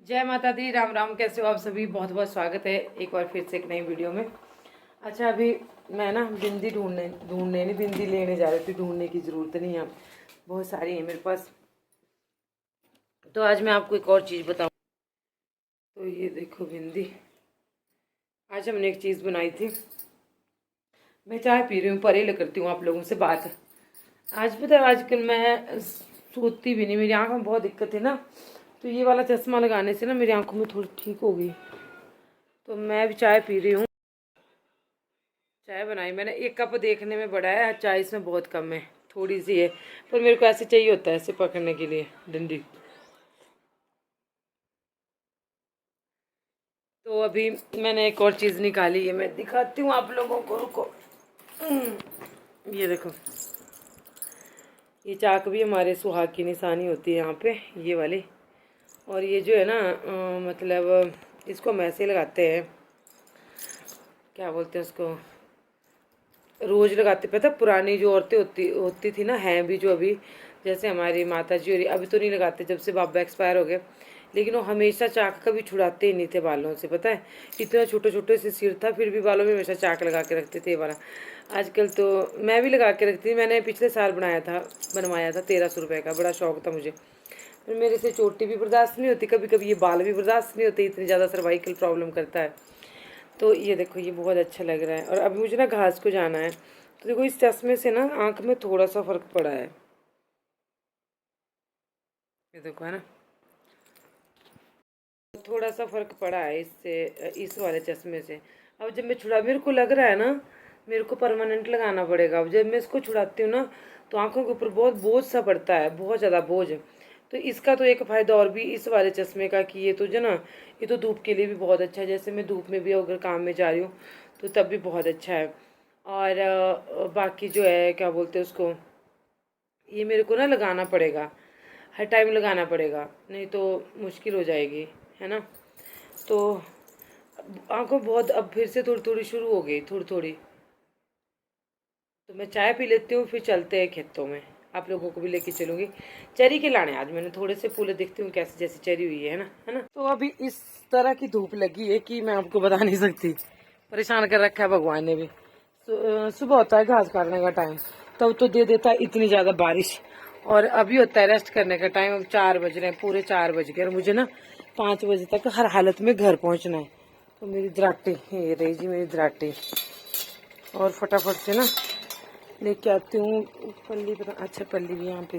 जय माता दी, राम राम। कैसे हो आप सभी? बहुत बहुत स्वागत है एक बार फिर से एक नई वीडियो में। अच्छा, अभी मैं ना बिंदी ढूंढने नहीं, बिंदी लेने जा रही थी। ढूंढने की ज़रूरत नहीं है, बहुत सारी है मेरे पास। तो आज मैं आपको एक और चीज़ बताऊँ। तो ये देखो बिंदी। आज हमने एक चीज़ बनाई थी। मैं चाय पी रही हूँ, परेले करती हूँ आप लोगों से बात। आज पता है, आजकल मैं सोती भी नहीं, मेरी आँख में बहुत दिक्कत है ना। तो ये वाला चश्मा लगाने से ना मेरी आँखों में थोड़ी ठीक हो गई। तो मैं भी चाय पी रही हूँ। चाय बनाई मैंने, एक कप देखने में बड़ा है, चाय इसमें बहुत कम है, थोड़ी सी है। पर मेरे को ऐसे चाहिए होता है, ऐसे पकड़ने के लिए डंडी। तो अभी मैंने एक और चीज़ निकाली है, मैं दिखाती हूँ आप लोगों को, रुको। ये देखो, ये चाक भी हमारे सुहाग की निशानी होती है यहाँ पे, ये वाली। और ये जो है ना मतलब इसको हम ऐसे लगाते हैं, क्या बोलते हैं उसको, रोज लगाते। पता पुरानी जो औरतें होती होती थी ना, हैं भी जो अभी, जैसे हमारी माता जी, और अभी तो नहीं लगाते जब से बाबा एक्सपायर हो गए। लेकिन वो हमेशा चाक कभी छुड़ाते ही नहीं थे बालों से, पता है। इतना छोटे छोटे से सिर था, फिर भी बालों में हमेशा चाक लगा के रखते थे ये वाला। आजकल तो मैं भी लगा के रखती थी। मैंने पिछले साल बनवाया था 1300 रुपये का, बड़ा शौक था मुझे। फिर मेरे से चोटी भी बर्दाश्त नहीं होती, कभी कभी ये बाल भी बर्दाश्त नहीं होते, इतनी ज़्यादा सर्वाइकल प्रॉब्लम करता है। तो ये देखो, ये बहुत अच्छा लग रहा है। और अभी मुझे ना घास को जाना है, तो देखो इस चश्मे से ना आंख में थोड़ा सा फर्क पड़ा है। ये देखो, है ना, थोड़ा सा फर्क पड़ा है इससे, इस वाले चश्मे से। अब जब मैं छुड़ा, मेरे को लग रहा है ना, मेरे को परमानेंट लगाना पड़ेगा। अब जब मैं इसको छुड़ाती हूँ ना, तो आंखों के ऊपर बहुत बोझ सा पड़ता है, बहुत ज़्यादा बोझ। तो इसका तो एक फ़ायदा और भी इस वाले चश्मे का कि ये तो जो ना, ये तो धूप के लिए भी बहुत अच्छा है। जैसे मैं धूप में भी अगर काम में जा रही हूँ तो तब भी बहुत अच्छा है। और बाकी जो है, क्या बोलते हैं उसको, ये मेरे को ना लगाना पड़ेगा, हर टाइम लगाना पड़ेगा, नहीं तो मुश्किल हो जाएगी, है ना। तो आंखों बहुत अब फिर से थोड़ी थोड़ी शुरू हो गई, थोड़ी थोड़ी। तो मैं चाय पी लेती हूँ, फिर चलते हैं खेतों में। आप लोगों को भी लेके चलूँगी। चेरी के लाने आज मैंने थोड़े से फूल, देखती हूँ कैसे, जैसी चेरी हुई है ना। तो अभी इस तरह की धूप लगी है कि मैं आपको बता नहीं सकती। परेशान कर रखा है भगवान ने भी। सुबह होता है घास काटने का टाइम, तब तो दे देता है इतनी ज़्यादा बारिश। और अभी होता है रेस्ट करने का टाइम। अब 4 बज रहे हैं, पूरे 4 बज गए, और मुझे ना 5 बजे तक हर हालत में घर पहुंचना है। तो मेरी दराटी ये रही जी, मेरी दराटी। और फटाफट से ना लेके आती हूँ पल्ली। पता, अच्छा पल्ली भी यहाँ पे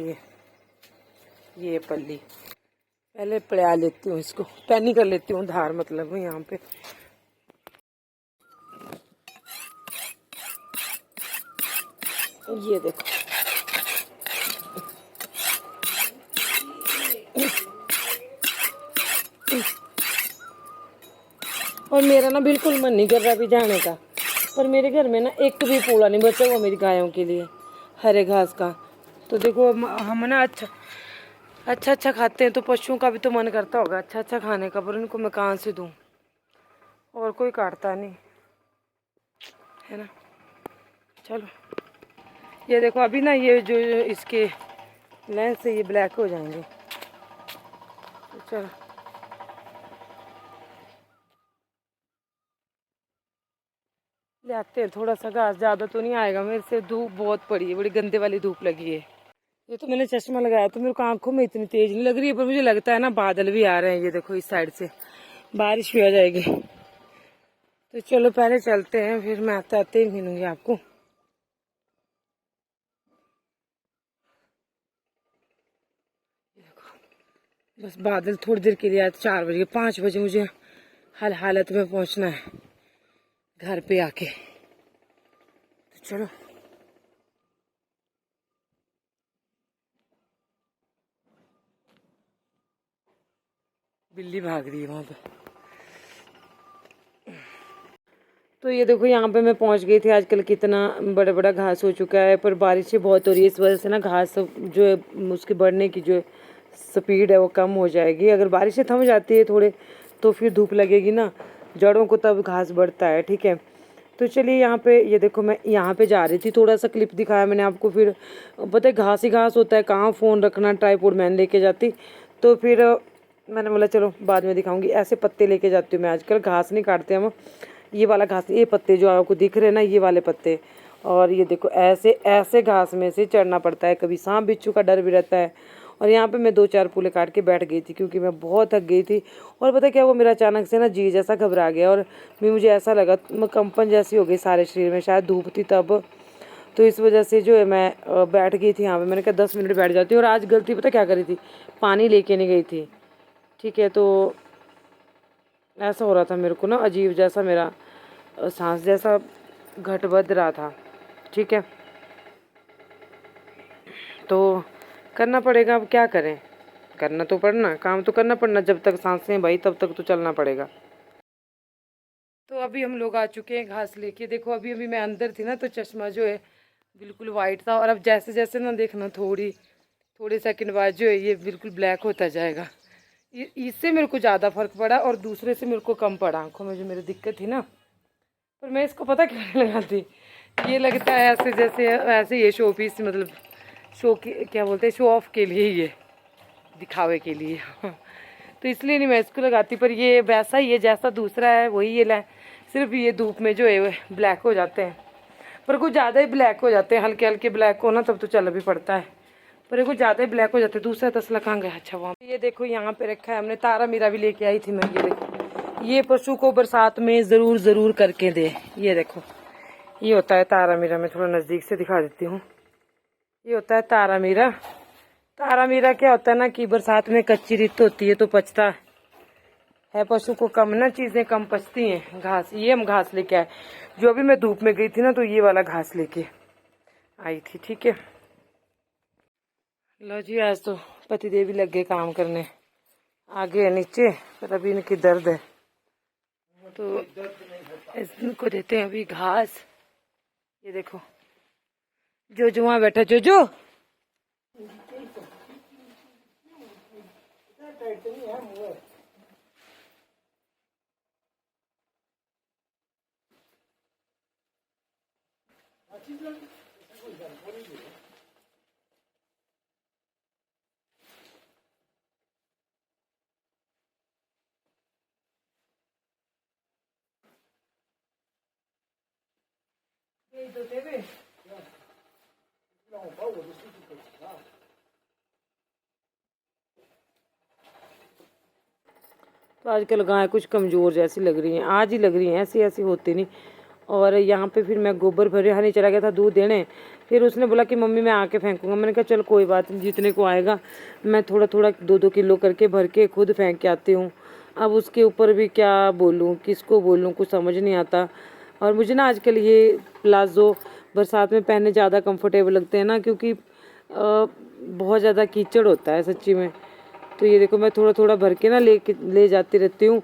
ये पल्ली पहले पड़ा लेती हूँ, इसको पैनी कर लेती हूँ, धार मतलब यहाँ पे। ये देखो, और मेरा ना बिल्कुल मन नहीं कर रहा अभी जाने का। पर मेरे घर में ना एक भी पूला नहीं बचा हुआ मेरी गायों के लिए, हरे घास का। तो देखो हम ना अच्छा अच्छा खाते हैं, तो पशुओं का भी तो मन करता होगा अच्छा अच्छा खाने का, पर उनको मैं कहाँ से दूँ, और कोई काटता नहीं, है ना। चलो, ये देखो अभी ना, ये जो इसके लेंस से ये ब्लैक हो जाएंगे। तो चलो ले आते हैं थोड़ा सा घास, ज़्यादा तो नहीं आएगा मेरे से। धूप बहुत पड़ी है, बड़ी गंदे वाली धूप लगी है। ये तो मैंने चश्मा लगाया तो मेरे को आंखों में इतनी तेज नहीं लग रही है, पर मुझे लगता है ना बादल भी आ रहे हैं। ये देखो इस साइड से बारिश भी आ जाएगी। तो चलो पहले चलते हैं, फिर मैं आते आते ही मिलूंगी आपको। बस बादल थोड़ी देर के लिए आए, 4 बजे, 5 बजे मुझे हर हालत में पहुंचना है घर पे आके। तो चलो, बिल्ली भाग रही है वहां पे। तो ये देखो, यहाँ पे मैं पहुंच गई थी। आजकल कितना बड़ा बड़ा घास हो चुका है, पर बारिशें बहुत हो रही है, इस वजह से ना घास जो है उसके बढ़ने की जो स्पीड है वो कम हो जाएगी। अगर बारिशें थम जाती है थोड़े, तो फिर धूप लगेगी ना जड़ों को, तब घास बढ़ता है, ठीक है। तो चलिए, यहाँ पे ये देखो, मैं यहाँ पे जा रही थी, थोड़ा सा क्लिप दिखाया मैंने आपको। फिर पता है घास ही घास होता है, कहाँ फ़ोन रखना, ट्राइपॉड मैंने लेके जाती। तो फिर मैंने बोला चलो बाद में दिखाऊंगी। ऐसे पत्ते लेके जाती हूँ मैं आजकल, घास नहीं काटते हम, ये वाला घास, ये पत्ते जो आपको दिख रहे हैं ना, ये वाले पत्ते। और ये देखो ऐसे ऐसे घास में से चढ़ना पड़ता है, कभी सांप बिच्छू का डर भी रहता है। और यहाँ पे मैं 2-4 फूले काट के बैठ गई थी क्योंकि मैं बहुत थक गई थी। और पता क्या, वो मेरा अचानक से ना जी जैसा घबरा गया और मुझे ऐसा लगा मैं कंपन जैसी हो गई सारे शरीर में, शायद धूप थी तब। तो इस वजह से जो है मैं बैठ गई थी यहाँ पे। मैंने कहा 10 मिनट बैठ जाती हूँ। और आज गलती पता क्या करी थी, पानी लेके नहीं गई थी। ठीक है, तो ऐसा हो रहा था मेरे को ना, अजीब जैसा मेरा सांस जैसा घट बद रहा था। ठीक है, तो करना पड़ेगा, अब क्या करें, करना तो पड़ना, काम तो करना पड़ना, जब तक सांसें भाई तब तक तो चलना पड़ेगा। तो अभी हम लोग आ चुके हैं घास लेके। देखो अभी अभी मैं अंदर थी ना, तो चश्मा जो है बिल्कुल वाइट था, और अब जैसे जैसे ना देखना थोड़ी सेकंड बाद जो है ये बिल्कुल ब्लैक होता जाएगा। इससे मेरे को ज़्यादा फर्क पड़ा और दूसरे से मेरे को कम पड़ा आंखों में, जो मेरी दिक्कत थी ना। पर मैं इसको पता क्यों नहीं लगाती, ये लगता है ऐसे जैसे ऐसे ये शो पीस, मतलब शो की क्या बोलते हैं, शो ऑफ के लिए, ये दिखावे के लिए तो इसलिए नहीं मैं इसको लगाती। पर ये वैसा ही है जैसा दूसरा है, वही ये है, सिर्फ ये धूप में जो है ब्लैक हो जाते हैं। पर कुछ ज़्यादा ही ब्लैक हो जाते हैं, हल्के हल्के ब्लैक हो ना तब तो चल भी पड़ता है, पर कुछ ज़्यादा ही ब्लैक हो जाते हैं। दूसरा तसला कहाँ गया, अच्छा वहाँ ये देखो यहाँ पे रखा है हमने, तारा मीरा भी लेके आई थी मैं। ये देखो, ये पशु को बरसात में ज़रूर करके दे। ये देखो, ये होता है तारा मीरा। मैं थोड़ा नज़दीक से दिखा देती हूँ। ये होता है तारा मीरा। तारा मीरा क्या होता है ना कि बरसात में कच्ची रित होती है तो पचता है पशु को कम ना, चीज़ें कम पचती हैं। घास, ये हम घास लेके आए, जो अभी मैं धूप में गई थी ना तो ये वाला घास लेके आई थी। ठीक है, लो जी, आज तो पतिदेव भी लग गए काम करने, आगे है नीचे, पर अभी इनकी दर्द है तो इनको देते हैं अभी घास। ये देखो जो वहाँ बैठा, जो तो आजकल गाय कुछ कमज़ोर जैसी लग रही हैं, आज ही लग रही हैं, ऐसी ऐसी होती नहीं। और यहाँ पे फिर मैं गोबर भरे हनी चला गया था दूध देने, फिर उसने बोला कि मम्मी मैं आके फेंकूंगा। मैंने कहा चल कोई बात नहीं, जितने को आएगा मैं थोड़ा थोड़ा 2-2 किलो करके भर के खुद फेंक के आती हूँ। अब उसके ऊपर भी क्या बोलूँ, किसको बोलूँ, कुछ समझ नहीं आता। और मुझे ना आजकल ये प्लाज़ो बरसात में पहनने ज़्यादा कंफर्टेबल लगते हैं ना, क्योंकि बहुत ज़्यादा कीचड़ होता है सच्ची में। तो ये देखो मैं थोड़ा थोड़ा भर के ना ले जाती रहती हूँ,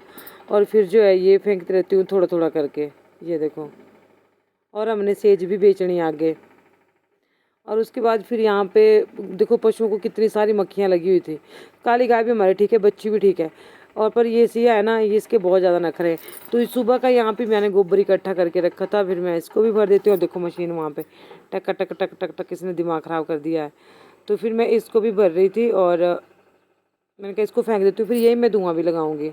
और फिर जो है ये फेंकती रहती हूँ थोड़ा थोड़ा करके। ये देखो, और हमने सेज भी बेचनी आगे। और उसके बाद फिर यहाँ पे देखो पशुओं को कितनी सारी मक्खियाँ लगी हुई थी। काली गाय भी हमारी ठीक है, बच्ची भी ठीक है, और पर ये सिया है ना, ये इसके बहुत ज़्यादा नखरे हैं। तो इस सुबह का यहाँ पे मैंने गोबर इकट्ठा करके रखा था, फिर मैं इसको भी भर देती हूँ। देखो मशीन वहाँ पे टक टक टक टक टक, इसने दिमाग ख़राब कर दिया है। तो फिर मैं इसको भी भर रही थी, और मैंने कहा इसको फेंक देती हूँ, फिर यही मैं धुआं भी लगाऊंगी।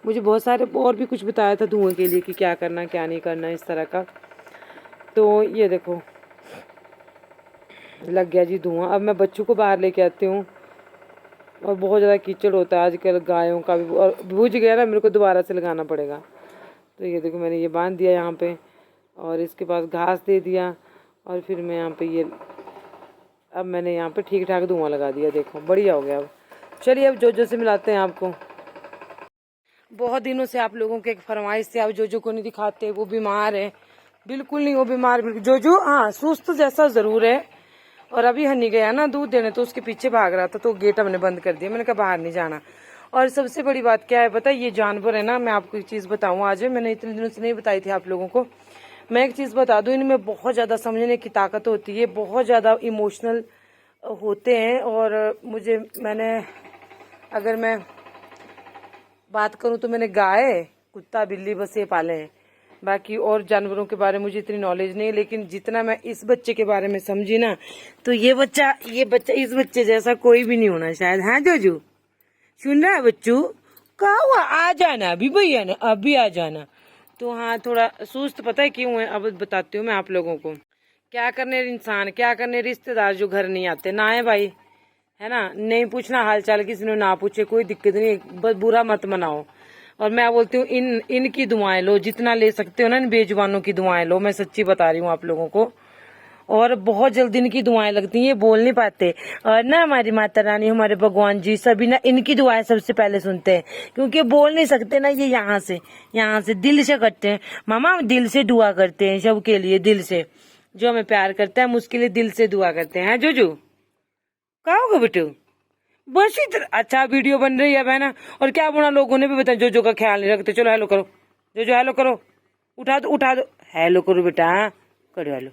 मुझे बहुत सारे और भी कुछ बताया था धुएं के लिए कि क्या करना क्या नहीं करना इस तरह का। तो ये देखो लग गया जी धुआं। अब मैं बच्चों को बाहर लेके आती हूँ, और बहुत ज़्यादा कीचड़ होता है आजकल गायों का भी, और बुझ गया ना, मेरे को दोबारा से लगाना पड़ेगा। तो ये देखो मैंने ये बांध दिया यहाँ पे, और इसके पास घास दे दिया, और फिर मैं यहाँ पे ये अब मैंने यहाँ पे ठीक ठाक धुआं लगा दिया। देखो बढ़िया हो गया। अब चलिए अब जोजो से मिलाते हैं आपको। बहुत दिनों से आप लोगों के एक फरमाइश से आप जोजो को नहीं दिखाते, वो बीमार है। बिल्कुल नहीं, वो बीमार बिल्कुल जोजो हाँ सुस्त जैसा ज़रूर है। और अभी हनी गया ना दूध देने, तो उसके पीछे भाग रहा था, तो गेट हमने बंद कर दिया। मैंने कहा बाहर नहीं जाना। और सबसे बड़ी बात क्या है पता है, ये जानवर है ना, मैं आपको एक चीज़ बताऊँ, आज मैंने इतने दिनों से नहीं बताई थी आप लोगों को। मैं एक चीज़ बता दूँ, इनमें बहुत ज़्यादा समझने की ताकत होती है, बहुत ज़्यादा इमोशनल होते हैं। और अगर मैं बात करूं तो मैंने गाय, कुत्ता, बिल्ली बस ये पाले हैं। बाकी और जानवरों के बारे में मुझे इतनी नॉलेज नहीं है, लेकिन जितना मैं इस बच्चे के बारे में समझी ना, तो ये बच्चा इस बच्चे जैसा कोई भी नहीं होना शायद। हाँ जोजू, सुन रहा है बच्चू? कहा हुआ आ जाना अभी भैया ने, अभी आ जाना। तो हाँ, थोड़ा सुस्त पता है क्यों है, अब बताती हूँ मैं आप लोगों को। क्या करने इंसान, क्या करने रिश्तेदार जो घर नहीं आते ना है भाई, है ना। नहीं पूछना हाल चाल किसी ने, ना पूछे कोई दिक्कत नहीं, बस बुरा मत मनाओ। और मैं बोलती हूँ इनकी दुआएं लो, जितना ले सकते हो ना, इन बेजुबानों की दुआएं लो, मैं सच्ची बता रही हूँ आप लोगों को। और बहुत जल्दी इनकी दुआएं लगती हैं, ये बोल नहीं पाते। और ना हमारी माता रानी, हमारे भगवान जी सभी ना इनकी दुआएं सबसे पहले सुनते हैं, क्योंकि बोल नहीं सकते ना, ये यहाँ से दिल से करते हैं। मामा हम दिल से दुआ करते हैं सबके लिए, दिल से। जो हमें प्यार करता है हम उसके लिए दिल से दुआ करते हैं। जोजू कहा होगा बेटू? बस इधर। अच्छा वीडियो बन रही है बहना, और क्या बोला लोगों ने भी बताया, जोजो का ख्याल नहीं रखते। चलो हेलो करो, जोजो हेलो करो, उठा दो उठा दो, हेलो करो बेटा, करो हेलो।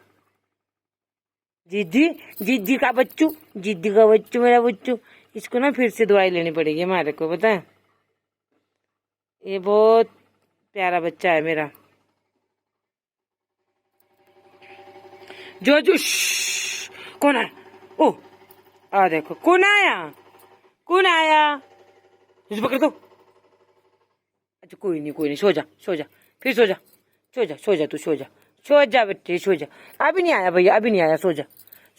जिद्दी, जिद्दी का बच्चू, जिद्दी का बच्चू, मेरा बच्चू। इसको ना फिर से दवाई लेनी पड़ेगी हमारे को, पता है। ये बहुत प्यारा बच्चा है मेरा। जोजू कौन है? ओ आ देखो कौन आया, कौन आया? तुझे पकड़ दो। अच्छा कोई नहीं, सो जा सो जा, फिर सो जा, सो जा सो जा, तू सो जा, सो जा बेटे सो जा। अभी नहीं आया भैया, अभी नहीं आया, सो जा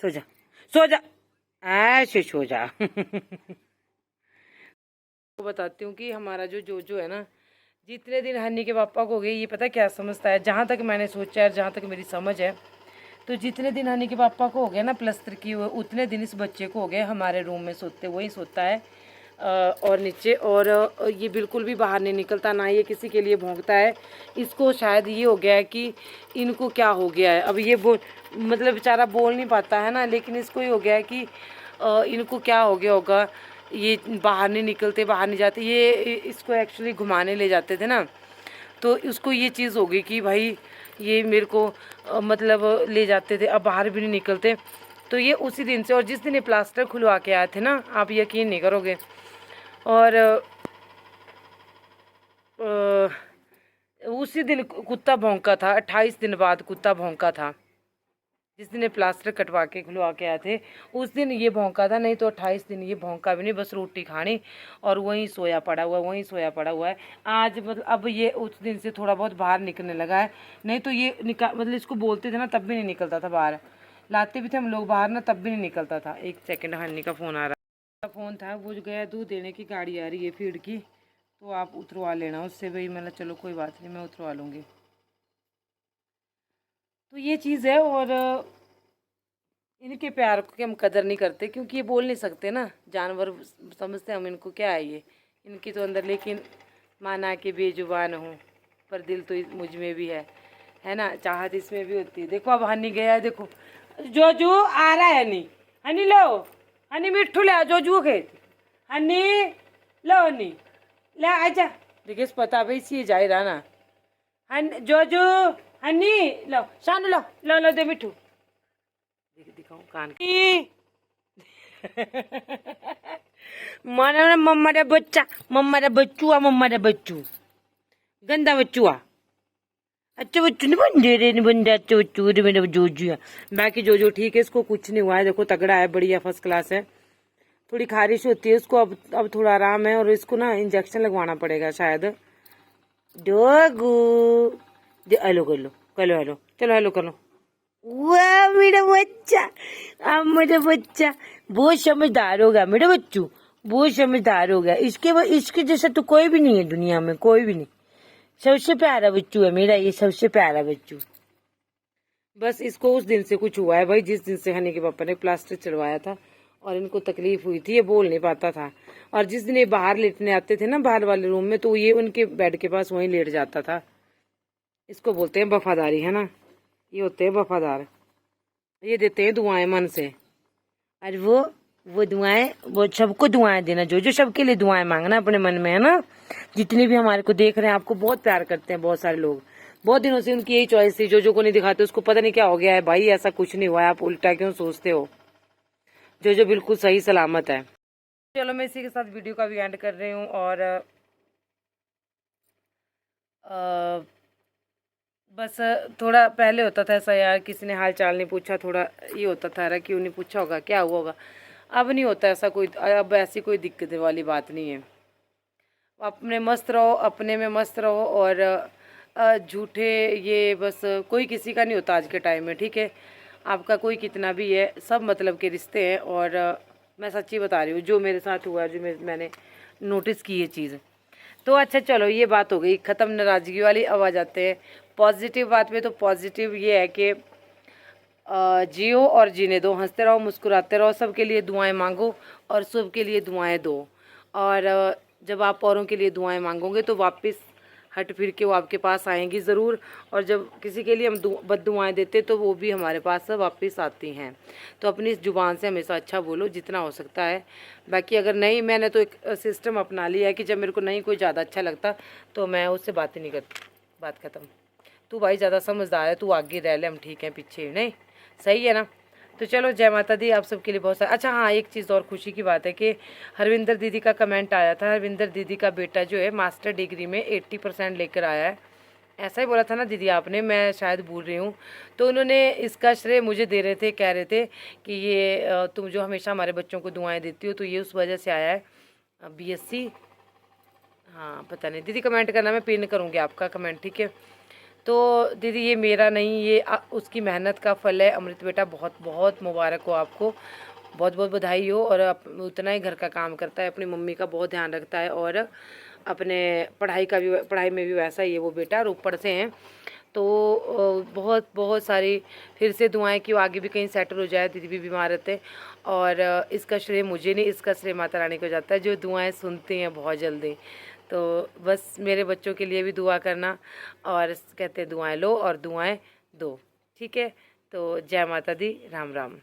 सो जा सो जा, ऐसे सो जा। तो बताती हूँ कि हमारा जो जोजो है ना, जितने दिन हनी के पापा को हो गए, ये पता क्या समझता है, जहाँ तक मैंने सोचा है, जहाँ तक मेरी समझ है, तो जितने दिन हनी के पापा को हो गया ना प्लस्तर की, उतने दिन इस बच्चे को हो गए हमारे रूम में सोते, वही सोता है और नीचे। और ये बिल्कुल भी बाहर नहीं निकलता, ना ये किसी के लिए भौंकता है। इसको शायद ये हो गया है कि इनको क्या हो गया है, अब ये मतलब बेचारा बोल नहीं पाता है ना, लेकिन इसको ये हो गया है कि इनको क्या हो गया होगा, ये बाहर नहीं निकलते, बाहर नहीं जाते। ये इसको एक्चुअली घुमाने ले जाते थे ना, तो उसको ये चीज़ हो गई कि भाई ये मेरे को मतलब ले जाते थे, अब बाहर भी नहीं निकलते। तो ये उसी दिन से, और जिस दिन ये प्लास्टर खुलवा के आए थे ना, आप यकीन नहीं करोगे, और उसी दिन कुत्ता भौंका था, 28 दिन बाद कुत्ता भौंका था। जिस दिन ये प्लास्टर कटवा के खुलवा के आए थे उस दिन ये भौंका था, नहीं तो 28 दिन ये भौंका भी नहीं, बस रोटी खानी और वहीं सोया पड़ा हुआ है, वहीं सोया पड़ा हुआ है। आज मतलब अब ये उस दिन से थोड़ा बहुत बाहर निकलने लगा है, नहीं तो ये मतलब इसको बोलते थे ना तब भी नहीं निकलता था बाहर, लाते भी थे हम लोग बाहर ना तब भी नहीं निकलता था। एक सेकेंड, हन्नी का फ़ोन आ रहा, फ़ोन था, वो गया दूध देने की, गाड़ी आ रही है फीड की, तो आप उतरवा लेना उससे भाई। मतलब चलो कोई बात नहीं, मैं उतरवा लूँगी। तो ये चीज़ है, और इनके प्यार की हम कदर नहीं करते, क्योंकि ये बोल नहीं सकते ना, जानवर समझते हम इनको क्या है ये, इनकी तो अंदर। लेकिन माना कि बेजुबान हूँ, पर दिल तो मुझ में भी है ना, चाहत इसमें भी होती है। देखो अब हनी गया है, देखो जोजू आ रहा है, हनी हनी लो, हनी मिट्ठू ले, जोजू खेत, हनी लो, हनी ले आजा। देखिए पता भाई सी जा रहा ना, जोजू हनी लो, शानू लो लो लो, दे मिट्ठू दिखाऊं कान की। मारा मम्मा रे बच्चा, मम्मा रे बच्चुआ, मम्मा रे बच्चू, गंदा बच्चुआ, अच्छा बच्चू नहीं बन दे, नहीं बन दे, अच्छा बच्चू रे मेरा जोजू है। बाकी जोजो ठीक है, इसको कुछ नहीं हुआ है, देखो तगड़ा है, बढ़िया फर्स्ट क्लास है। थोड़ी खारिश होती है उसको, अब थोड़ा आराम है, और इसको ना इंजेक्शन लगवाना पड़ेगा शायद। डोगू हेलो कर लो, करो हेलो, चलो हेलो करो। वाह मेरा बच्चा, अब मेरा बच्चा बहुत समझदार होगा, मेरा बच्चू बहुत समझदार होगा। इसके जैसा तो कोई भी नहीं है दुनिया में, कोई भी नहीं। सबसे प्यारा बच्चू है मेरा ये, सबसे प्यारा बच्चू। बस इसको उस दिन से कुछ हुआ है भाई, जिस दिन से हनी के पापा ने प्लास्टर चढ़वाया था और इनको तकलीफ हुई थी, ये बोल नहीं पाता था। और जिस दिन ये बाहर लेटने आते थे ना, बाहर वाले रूम में, तो ये उनके बेड के पास वहीं लेट जाता था। इसको बोलते हैं वफादारी, है ना, ये होते हैं वफादार, ये देते हैं दुआएं मन से। और वो दुआएं, वो सबको दुआएं देना, जो सबके लिए दुआएं मांगना अपने मन में, है ना। जितने भी हमारे को देख रहे हैं, आपको बहुत प्यार करते हैं बहुत सारे लोग, बहुत दिनों से उनकी यही चॉइस थी, जो को नहीं दिखाते उसको पता नहीं क्या हो गया है भाई, ऐसा कुछ नहीं हुआ है, आप उल्टा क्यों सोचते हो। जो बिल्कुल सही सलामत है। चलो मैं इसी के साथ वीडियो का भी एंड कर रही हूँ, और बस थोड़ा पहले होता था ऐसा यार, किसी ने हाल चाल नहीं पूछा, थोड़ा ये होता था यार, क्यों नहीं पूछा होगा, क्या हुआ होगा। अब नहीं होता ऐसा कोई, अब ऐसी कोई दिक्कत वाली बात नहीं है। अपने मस्त रहो, अपने में मस्त रहो, और झूठे ये बस कोई किसी का नहीं होता आज के टाइम में, ठीक है। आपका कोई कितना भी है, सब मतलब के रिश्ते हैं, और मैं सच्ची बता रही हूँ जो मेरे साथ हुआ, जो मैंने नोटिस की ये चीज़। तो अच्छा चलो, ये बात हो गई ख़त्म नाराज़गी वाली। अब आ जाते हैं पॉजिटिव बात पे। तो पॉजिटिव ये है कि जियो और जीने दो, हंसते रहो, मुस्कुराते रहो, सबके लिए दुआएं मांगो और सबके लिए दुआएं दो। और जब आप औरों के लिए दुआएं मांगोगे तो वापस हट फिर के वो आपके पास आएंगी ज़रूर। और जब किसी के लिए हम बद्दुआएं देते तो वो भी हमारे पास वापस आती हैं। तो अपनी इस ज़ुबान से हमेशा अच्छा बोलो जितना हो सकता है। बाकी अगर नहीं, मैंने तो एक सिस्टम अपना लिया है कि जब मेरे को नहीं कोई ज़्यादा अच्छा लगता तो मैं उससे बात ही नहीं करती, बात ख़त्म। तू भाई ज़्यादा समझदार है, तू आगे रह ले, हम ठीक हैं पीछे, नहीं सही है ना। तो चलो, जय माता दी आप सबके लिए बहुत सारा। अच्छा हाँ, एक चीज़ और खुशी की बात है कि हरविंदर दीदी का कमेंट आया था। हरविंदर दीदी का बेटा जो है मास्टर डिग्री में 80% लेकर आया है। ऐसा ही बोला था ना दीदी आपने, मैं शायद भूल रही हूँ। तो उन्होंने इसका श्रेय मुझे दे रहे थे, कह रहे थे कि ये तुम जो हमेशा हमारे बच्चों को दुआएं देती हो तो ये उस वजह से आया है। BSc, हाँ पता नहीं दीदी, कमेंट करना, मैं पिन करूँगी आपका कमेंट, ठीक है। तो दीदी ये मेरा नहीं, ये उसकी मेहनत का फल है। अमृत बेटा बहुत बहुत मुबारक हो आपको, बहुत बहुत बधाई हो। और उतना ही घर का काम करता है, अपनी मम्मी का बहुत ध्यान रखता है, और अपने पढ़ाई का भी, पढ़ाई में भी वैसा ही है वो बेटा, रोपड़ से हैं। तो बहुत बहुत सारी फिर से दुआएं कि वो आगे भी कहीं सेटल हो जाए। दीदी भी बीमार रहते हैं, और इसका श्रेय मुझे नहीं, इसका श्रेय माता रानी को जाता है जो दुआएं सुनती हैं बहुत जल्दी। तो बस मेरे बच्चों के लिए भी दुआ करना, और कहते हैं दुआएं लो और दुआएं दो, ठीक है। तो जय माता दी, राम राम।